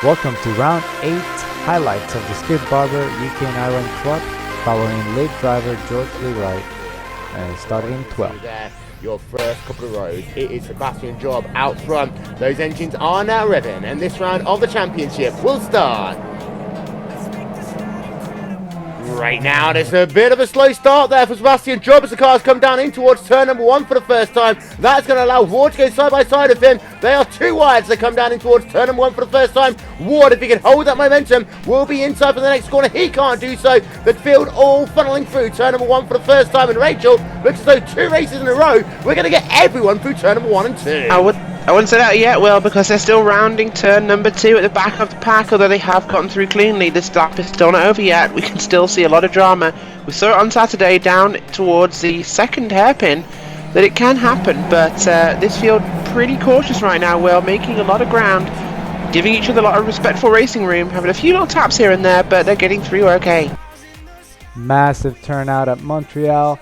Welcome to round 8 highlights of the Skip Barber UK and Ireland Club following lead driver George Li Wright and started in 12th. Your first couple of rows, it is Sebastian Job out front. Those engines are now revving and this round of the championship will start. Right now, there's a bit of a slow start there for Sebastian Job as the cars come down in towards turn number 1 for the first time. That's going to allow Ward to go side by side of him. They are too wide as they come down in towards turn number 1 for the first time. Ward, if he can hold that momentum, will be inside for the next corner. He can't do so. The field all funneling through turn number 1 for the first time. And Rachel, looks as though 2 races in a row, we're going to get everyone through turn number 1 and 2. I wouldn't say that yet, Will, because they're still rounding turn number 2 at the back of the pack, although they have gotten through cleanly. This lap is still not over yet. We can still see a lot of drama. We saw it on Saturday down towards the second hairpin that it can happen, but this field pretty cautious right now, Will, making a lot of ground, giving each other a lot of respectful racing room, having a few little taps here and there, but they're getting through okay. Massive turnout at Montreal.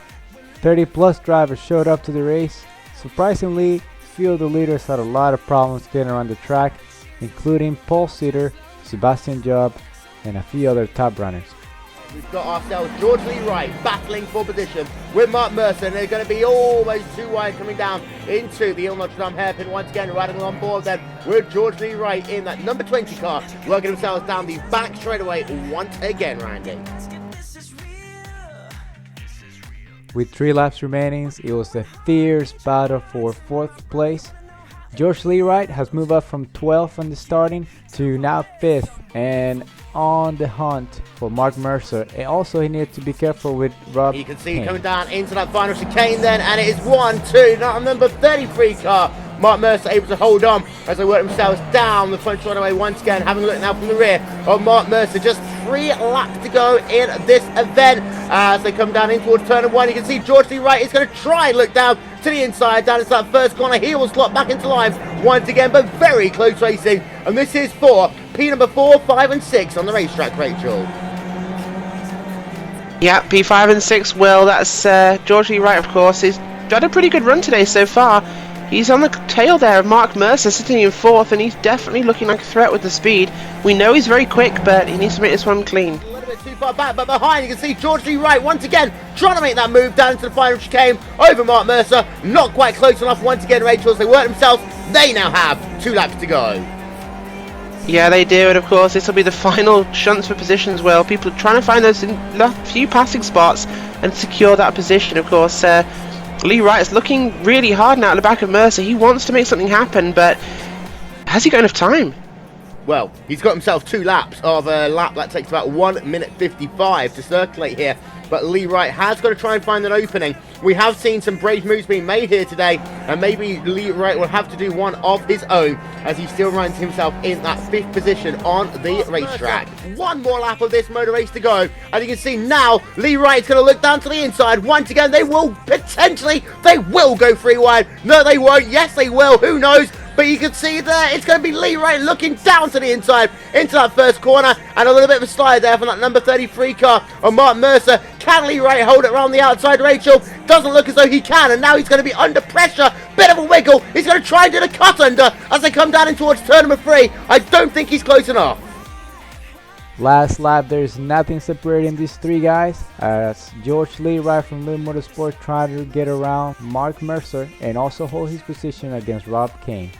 30 plus drivers showed up to the race. Surprisingly, few of the leaders had a lot of problems getting around the track, including Paul Cedar, Sebastian Job, and a few other top runners. We've got ourselves George Li Wright battling for position with Mark Mercer, and they're going to be almost too wide coming down into the Il Notre Dame hairpin once again, riding on board then with George Li Wright in that number 20 car, working themselves down the back straightaway once again, Randy. With 3 laps remaining, it was a fierce battle for 4th place. George Li Wright has moved up from 12th on the starting to now 5th and on the hunt for Mark Mercer. And also he needs to be careful with Rob. You can see coming down into that final chicane then, and it is 1-2, not a number 33 car. Mark Mercer able to hold on as they work themselves down the front straightaway once again, having a look now from the rear of Mark Mercer. Just 3 laps to go in this event as they come down in towards turn number 1. You can see George Li Wright is going to try and look down to the inside, down into that first corner. He will slot back into line once again, but very close racing. And this is for P number 4, 5 and 6 on the racetrack, Rachel. Yeah, P5 and 6, Will, that's George Li Wright, of course. He's had a pretty good run today so far. He's on the tail there of Mark Mercer, sitting in 4th, and he's definitely looking like a threat with the speed. We know he's very quick, but he needs to make this one clean. A little bit too far back, but behind you can see George Li Wright once again trying to make that move down into the final chicane over Mark Mercer. Not quite close enough once again, Rachel, as they work themselves. They now have 2 laps to go. Yeah, they do, and of course this will be the final chance for positions. Well, people are trying to find those few passing spots and secure that position. Of course, Li Wright is looking really hard now at the back of Mercer. He wants to make something happen, but has he got enough time? Well, he's got himself 2 laps of a lap that takes about 1 minute 55 to circulate here. But Li Wright has got to try and find an opening. We have seen some brave moves being made here today, and maybe Li Wright will have to do one of his own as he still runs himself in that 5th position on the racetrack. 1 more lap of this motor race to go, and you can see now Li Wright's going to look down to the inside. Once again, they will go 3 wide. No, they won't. Yes, they will. Who knows? But you can see there, it's going to be Li Wright looking down to the inside into that first corner, and a little bit of a slide there from that number 33 car of Mark Mercer. Can Li Wright hold it around the outside, Rachel? Doesn't look as though he can, and now he's going to be under pressure. Bit of a wiggle. He's going to try and do the cut under as they come down in towards turn number 3. I don't think he's close enough. Last lap, there's nothing separating these 3 guys as George Li Wright from Little Motorsports trying to get around Mark Mercer and also hold his position against Rob Kane.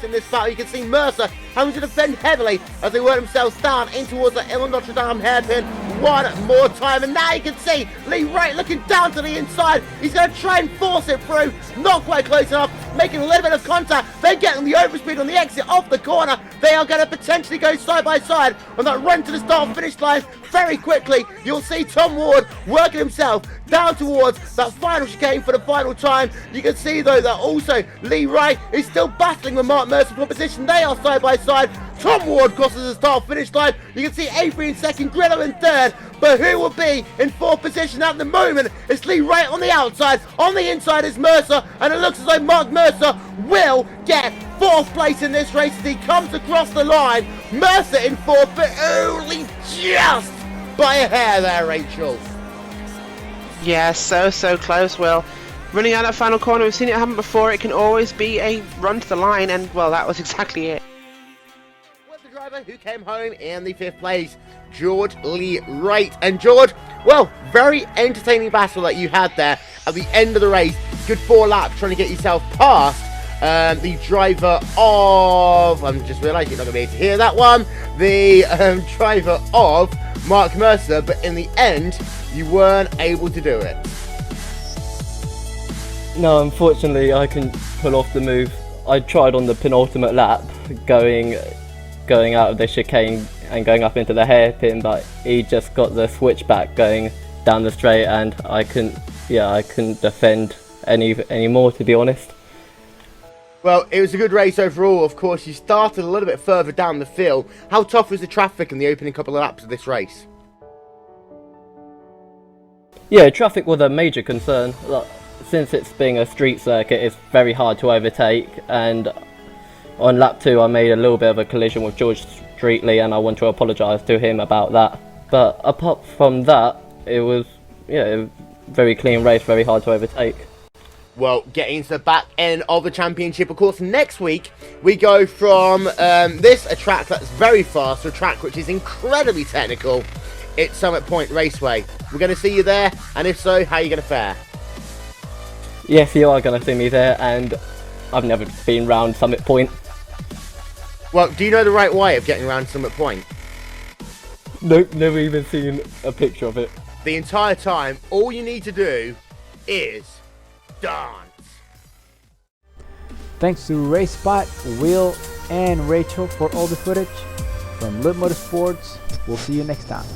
In this battle, you can see Mercer having to defend heavily as they work themselves down in towards the Il Notre Dame hairpin 1 more time, and now you can see Li Wright looking down to the inside. He's going to try and force it through, not quite close enough, making a little bit of contact. They're getting the overspeed on the exit off the corner. They are going to potentially go side by side on that run to the start finish line very quickly. You'll see Tom Ward working himself down towards that final chicane for the final time. You can see though that also Li Wright is still battling with Mark Mercer for position. They are side by side. Tom Ward crosses the start finish line. You can see Avery in 2nd, Grillo in 3rd. But who will be in 4th position at the moment? It's Li Wright on the outside. On the inside is Mercer, and it looks as though Mark Mercer will get 4th place in this race as he comes across the line. Mercer in 4th, but only just by a hair there, Rachel. Yeah, so close, Will. Running out that final corner, we've seen it happen before. It can always be a run to the line, and well, that was exactly it. driver who came home in the 5th place, George Li Wright. And George, well, very entertaining battle that you had there at the end of the race. Good 4 laps trying to get yourself past the driver of, I'm just realising you're not going to be able to hear that one, the driver of Mark Mercer, but in the end, you weren't able to do it. No, unfortunately, I couldn't pull off the move. I tried on the penultimate lap, going out of the chicane and going up into the hairpin, but he just got the switchback going down the straight, and I couldn't defend any more, to be honest. Well, it was a good race overall. Of course, you started a little bit further down the field. How tough was the traffic in the opening couple of laps of this race? Yeah, traffic was a major concern. Since it's being a street circuit, it's very hard to overtake, and on lap 2 I made a little bit of a collision with George Li, and I want to apologise to him about that. But apart from that, it was a very clean race, very hard to overtake. Well, getting into the back end of the championship, of course, next week we go from a track that's very fast, to a track which is incredibly technical. It's Summit Point Raceway. We're going to see you there, and if so, how are you going to fare? Yes, you are going to see me there, and I've never been round Summit Point. Well, do you know the right way of getting around Summit Point? Nope, never even seen a picture of it. The entire time, all you need to do is dance. Thanks to RaceSpot, Will, and Rachel for all the footage. From Motorsports, we'll see you next time.